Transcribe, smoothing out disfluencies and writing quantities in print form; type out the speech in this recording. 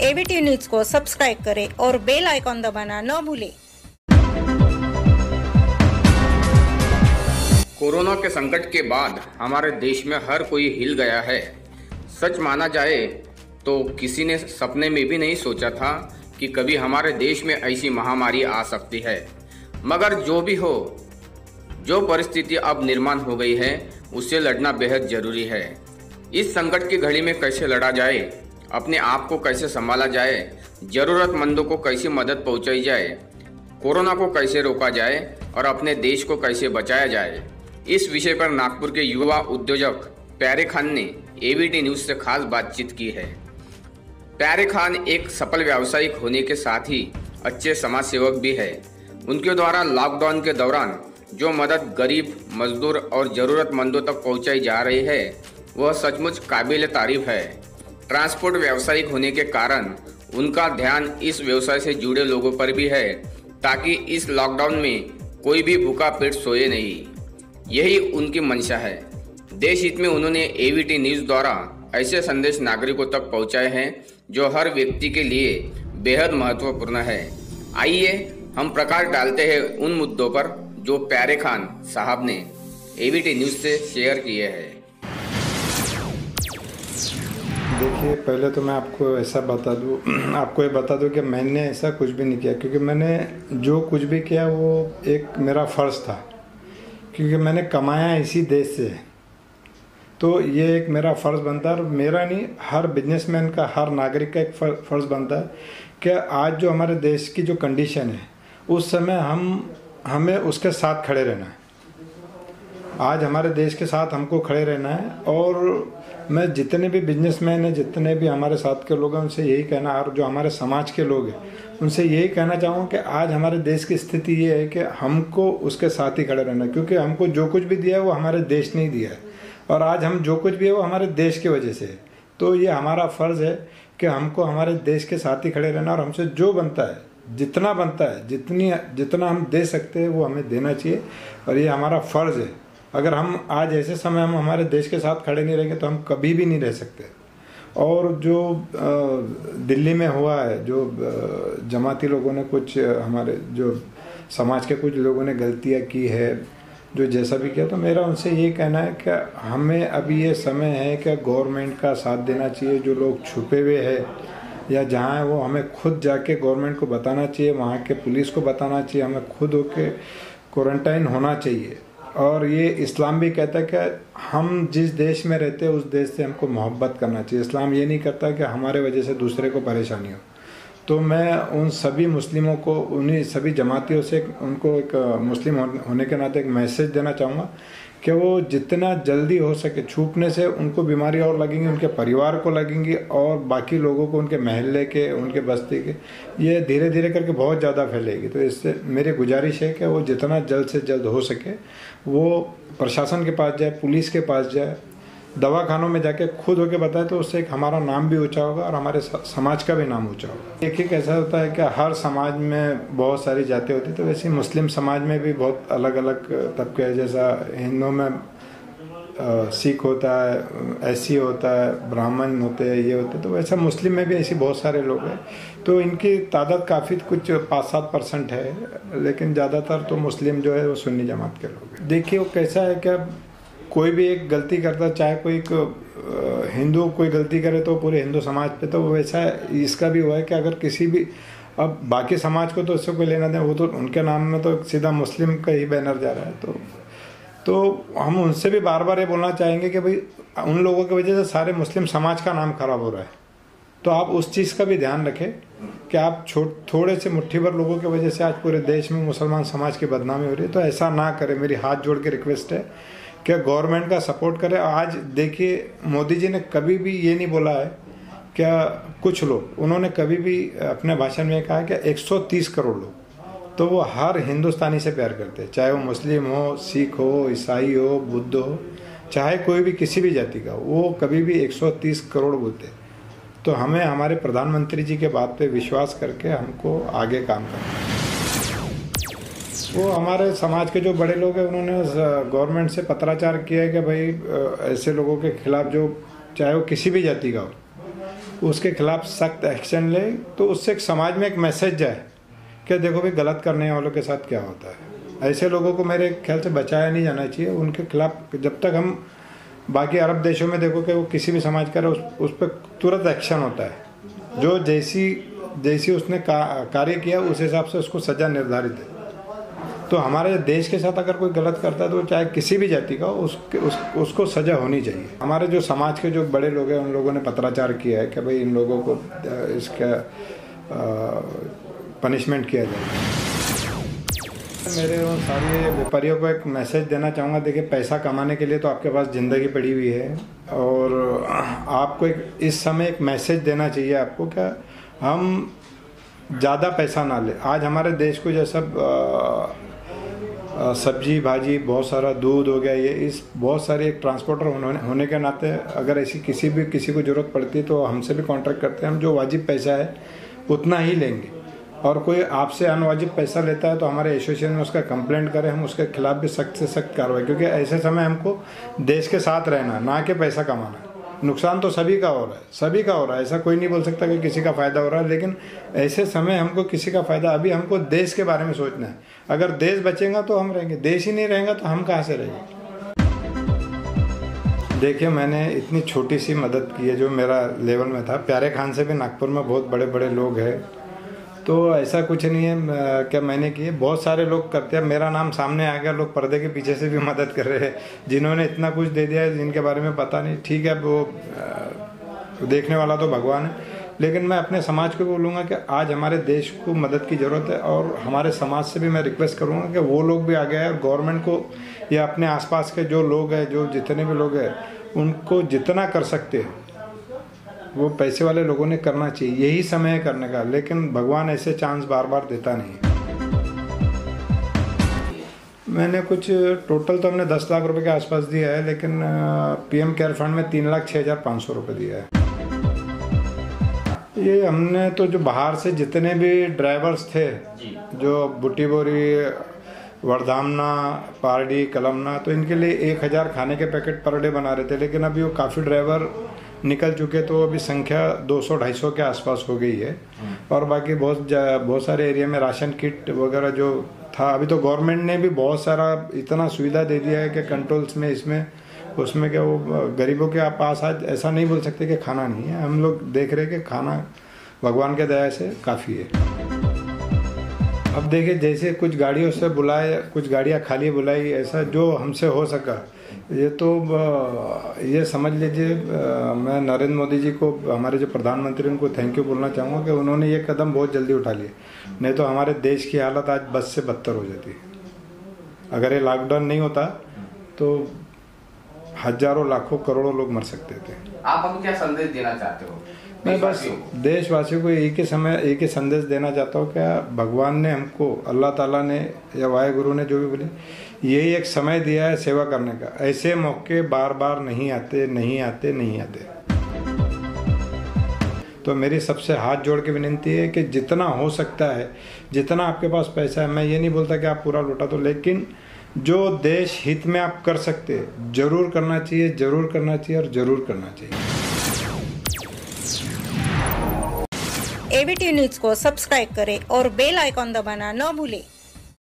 AVT news को subscribe करें और बेल आइकॉन दबाना न भूलें। कोरोना के संकट के बाद हमारे देश में हर कोई हिल गया है। सच माना जाए तो किसी ने सपने में भी नहीं सोचा था कि कभी हमारे देश में ऐसी महामारी आ सकती है। मगर जो भी हो, जो परिस्थिति अब निर्माण हो गई है उससे लड़ना बेहद जरूरी है। इस संकट की घड़ी में कैसे लड़ा जाए, अपने आप को कैसे संभाला जाए, ज़रूरतमंदों को कैसे मदद पहुंचाई जाए, कोरोना को कैसे रोका जाए और अपने देश को कैसे बचाया जाए, इस विषय पर नागपुर के युवा उद्योजक प्यारे खान ने एवीटी न्यूज़ से खास बातचीत की है। प्यारे खान एक सफल व्यावसायिक होने के साथ ही अच्छे समाज सेवक भी है। उनके द्वारा लॉकडाउन के दौरान जो मदद गरीब, मजदूर और ज़रूरतमंदों तक पहुंचाई जा रही है वह सचमुच काबिल तारीफ है। ट्रांसपोर्ट व्यावसायिक होने के कारण उनका ध्यान इस व्यवसाय से जुड़े लोगों पर भी है ताकि इस लॉकडाउन में कोई भी भूखा पेट सोए नहीं। यही उनकी मंशा है। देश हित में उन्होंने एवीटी न्यूज़ द्वारा ऐसे संदेश नागरिकों तक पहुंचाए हैं जो हर व्यक्ति के लिए बेहद महत्वपूर्ण है। आइए हम प्रकाश डालते हैं उन मुद्दों पर जो प्यारे खान साहब ने एवीटी न्यूज़ से शेयर किए हैं। देखिए, पहले तो मैं आपको ऐसा बता दूं, आपको ये बता दूं कि मैंने ऐसा कुछ भी नहीं किया, क्योंकि मैंने जो कुछ भी किया वो एक मेरा फ़र्ज़ था, क्योंकि मैंने कमाया इसी देश से। तो ये एक मेरा फ़र्ज़ बनता है, और मेरा नहीं, हर बिजनेसमैन का, हर नागरिक का एक फ़र्ज़ बनता है कि आज जो हमारे देश की जो कंडीशन है उस समय हमें उसके साथ खड़े रहना है। आज हमारे देश के साथ हमको खड़े रहना है। और मैं जितने भी बिजनेसमैन हैं, जितने भी हमारे साथ के लोग हैं, उनसे यही कहना, और जो हमारे समाज के लोग हैं उनसे यही कहना चाहूँगा कि आज हमारे देश की स्थिति ये है कि हमको उसके साथ ही खड़े रहना है, क्योंकि हमको जो कुछ भी दिया है वो हमारे देश ने ही दिया है, और आज हम जो कुछ भी है वो हमारे देश की वजह से है। तो ये हमारा फ़र्ज़ है कि हमको हमारे देश के साथ ही खड़े रहना, और हमसे जो बनता है, जितना बनता है, जितना हम दे सकते हैं वो हमें देना चाहिए, और ये हमारा फ़र्ज़ है। अगर हम आज ऐसे समय हम हमारे देश के साथ खड़े नहीं रहेंगे तो हम कभी भी नहीं रह सकते। और जो दिल्ली में हुआ है, जो जमाती लोगों ने कुछ, हमारे जो समाज के कुछ लोगों ने गलतियां की है, जो जैसा भी किया, तो मेरा उनसे ये कहना है कि हमें अभी ये समय है कि गवर्नमेंट का साथ देना चाहिए। जो लोग छुपे हुए हैं या जहाँ है वो हमें खुद जाके गवर्नमेंट को बताना चाहिए, वहाँ के पुलिस को बताना चाहिए, हमें खुद होके क्वारंटाइन होना चाहिए। और ये इस्लाम भी कहता है कि हम जिस देश में रहते हैं उस देश से हमको मोहब्बत करना चाहिए। इस्लाम ये नहीं करता कि हमारे वजह से दूसरे को परेशानी हो। तो मैं उन सभी मुस्लिमों को, उन्हीं सभी जमातियों से उनको एक मुस्लिम होने के नाते एक मैसेज देना चाहूँगा कि वो जितना जल्दी हो सके, छूटने से उनको बीमारी और लगेंगी, उनके परिवार को लगेंगी, और बाकी लोगों को, उनके महल्ले के, उनके बस्ती के, ये धीरे धीरे करके बहुत ज़्यादा फैलेगी। तो इससे मेरी गुजारिश है कि वो जितना जल्द से जल्द हो सके वो प्रशासन के पास जाए, पुलिस के पास जाए, दवाखानों में जाके खुद होके बताए, तो उससे एक हमारा नाम भी ऊंचा होगा और हमारे समाज का भी नाम ऊंचा होगा। एक ही कैसा होता है कि हर समाज में बहुत सारी जातें होती, तो वैसे मुस्लिम समाज में भी बहुत अलग अलग तबके हैं। जैसा हिंदुओं में सिख होता है, ऐसी होता है, ब्राह्मण होते हैं, ये होते हैं, तो वैसा मुस्लिम में भी ऐसे बहुत सारे लोग हैं। तो इनकी तादाद काफ़ी, कुछ 5-7% है, लेकिन ज़्यादातर तो मुस्लिम जो है वो सुन्नी जमात के लोग हैं। देखिए, वो कैसा है कि कोई भी एक गलती करता, चाहे कोई हिंदू कोई गलती करे तो पूरे हिंदू समाज पे, तो वैसा इसका भी हुआ है कि अगर किसी भी, अब बाकी समाज को तो इससे कोई लेना देना, वो तो उनके नाम में तो सीधा मुस्लिम का ही बैनर जा रहा है। तो हम उनसे भी बार बार ये बोलना चाहेंगे कि भाई उन लोगों की वजह से सारे मुस्लिम समाज का नाम खराब हो रहा है। तो आप उस चीज़ का भी ध्यान रखें कि आप थोड़े से मुट्ठी भर लोगों की वजह से आज पूरे देश में मुसलमान समाज की बदनामी हो रही है। तो ऐसा ना करें, मेरी हाथ जोड़ के रिक्वेस्ट है कि गवर्नमेंट का सपोर्ट करें। आज देखिए, मोदी जी ने कभी भी ये नहीं बोला है, क्या कुछ लोग, उन्होंने कभी भी अपने भाषण में कहा कि 130 करोड़ लोग, तो वो हर हिंदुस्तानी से प्यार करते हैं, चाहे वो मुस्लिम हो, सिख हो, ईसाई हो, बुद्ध हो, चाहे कोई भी किसी भी जाति का, वो कभी भी 130 करोड़ बोलते हैं। तो हमें हमारे प्रधानमंत्री जी के बात पे विश्वास करके हमको आगे काम करना है। वो हमारे समाज के जो बड़े लोग हैं उन्होंने गवर्नमेंट से पत्राचार किया है कि भाई ऐसे लोगों के खिलाफ, जो चाहे वो किसी भी जाति का हो, उसके खिलाफ सख्त एक्शन ले, तो उससे एक समाज में एक मैसेज जाए कि देखो भाई गलत करने वालों के साथ क्या होता है। ऐसे लोगों को मेरे ख्याल से बचाया नहीं जाना चाहिए। उनके खिलाफ जब तक हम बाकी अरब देशों में देखो कि वो किसी भी समाज का उस पर तुरंत एक्शन होता है। जो जैसी उसने कार्य किया उस हिसाब से उसको सज़ा निर्धारित है। तो हमारे देश के साथ अगर कोई गलत करता है तो चाहे किसी भी जाति का उसको सज़ा होनी चाहिए। हमारे जो समाज के जो बड़े लोग हैं उन लोगों ने पत्राचार किया है कि भाई इन लोगों को इसका पनिशमेंट किया जाए। मेरे उन सारे व्यापारियों को एक मैसेज देना चाहूँगा, देखिए पैसा कमाने के लिए तो आपके पास ज़िंदगी पड़ी हुई है और आपको इस समय एक मैसेज देना चाहिए आपको क्या हम ज़्यादा पैसा ना ले। आज हमारे देश को जैसा सब्जी भाजी बहुत सारा दूध हो गया, ये इस बहुत सारे एक ट्रांसपोर्टर होने के नाते अगर ऐसी किसी को ज़रूरत पड़ती है तो हमसे भी कॉन्ट्रैक्ट करते हैं। हम जो वाजिब पैसा है उतना ही लेंगे और कोई आपसे अनवाजिब पैसा लेता है तो हमारे एसोसिएशन में उसका कंप्लेंट करें, हम उसके खिलाफ भी सख्त से सख्त कार्रवाई, क्योंकि ऐसे समय हमको देश के साथ रहना ना कि पैसा कमाना। नुकसान तो सभी का हो रहा है, ऐसा कोई नहीं बोल सकता कि किसी का फ़ायदा हो रहा है, लेकिन ऐसे समय हमको किसी का फ़ायदा, अभी हमको देश के बारे में सोचना है। अगर देश बचेगा तो हम रहेंगे, देश ही नहीं रहेगा तो हम कहाँ से रहेंगे। देखिए मैंने इतनी छोटी सी मदद की है जो मेरा लेवल में था। प्यारे खान से भी नागपुर में बहुत बड़े बड़े लोग हैं, तो ऐसा कुछ नहीं है क्या मैंने किए, बहुत सारे लोग करते हैं। मेरा नाम सामने आ गया, लोग पर्दे के पीछे से भी मदद कर रहे हैं जिन्होंने इतना कुछ दे दिया है जिनके बारे में पता नहीं। ठीक है, वो देखने वाला तो भगवान है, लेकिन मैं अपने समाज को बोलूँगा कि आज हमारे देश को मदद की ज़रूरत है और हमारे समाज से भी मैं रिक्वेस्ट करूँगा कि वो लोग भी आगे आए और गवर्नमेंट को या अपने आसपास के जो लोग हैं, जो जितने भी लोग हैं, उनको जितना कर सकते हैं वो पैसे वाले लोगों ने करना चाहिए। यही समय है करने का, लेकिन भगवान ऐसे चांस बार बार देता नहीं। मैंने कुछ टोटल तो हमने 10 लाख रुपए के आसपास दिया है, लेकिन पीएम केयर फंड में 3,06,500 रुपये दिया है। ये हमने तो जो बाहर से जितने भी ड्राइवर्स थे जो बुटी बोरी, वर्धामना, पारडी, कलमना, तो इनके लिए 1000 खाने के पैकेट पर डे बना रहे थे, लेकिन अभी वो काफ़ी ड्राइवर निकल चुके तो अभी संख्या 200-250 के आसपास हो गई है। और बाकी बहुत सारे एरिया में राशन किट वगैरह जो था, अभी तो गवर्नमेंट ने भी बहुत सारा इतना सुविधा दे दिया है कि कंट्रोल्स में इसमें उसमें क्या वो गरीबों के पास आज ऐसा नहीं बोल सकते कि खाना नहीं है। हम लोग देख रहे कि खाना भगवान के दया से काफ़ी है। अब देखिए जैसे कुछ गाड़ियों से बुलाए, कुछ गाड़ियाँ खाली बुलाई, ऐसा जो हमसे हो सका ये तो ये समझ लीजिए। मैं नरेंद्र मोदी जी को, हमारे जो प्रधानमंत्री, उनको थैंक यू बोलना चाहूँगा कि उन्होंने ये कदम बहुत जल्दी उठा लिए, नहीं तो हमारे देश की हालत आज बद से बदतर हो जाती। अगर ये लॉकडाउन नहीं होता तो हजारों लाखों करोड़ों लोग मर सकते थे। आप अब क्या संदेश देना चाहते हो? मैं बस देशवासियों को एक ही संदेश देना चाहता हूँ, क्या भगवान ने हमको, अल्लाह ताला ने या वाहेगुरु ने जो भी बोले, यही एक समय दिया है सेवा करने का। ऐसे मौके बार बार नहीं आते। तो मेरी सबसे हाथ जोड़ के विनती है कि जितना हो सकता है, जितना आपके पास पैसा है, मैं ये नहीं बोलता कि आप पूरा लुटा दो, लेकिन जो देश हित में आप कर सकते जरूर करना चाहिए और जरूर करना चाहिए। एवीटी न्यूज़ को सब्सक्राइब करें और बेल आइकॉन दबाना न भूलें।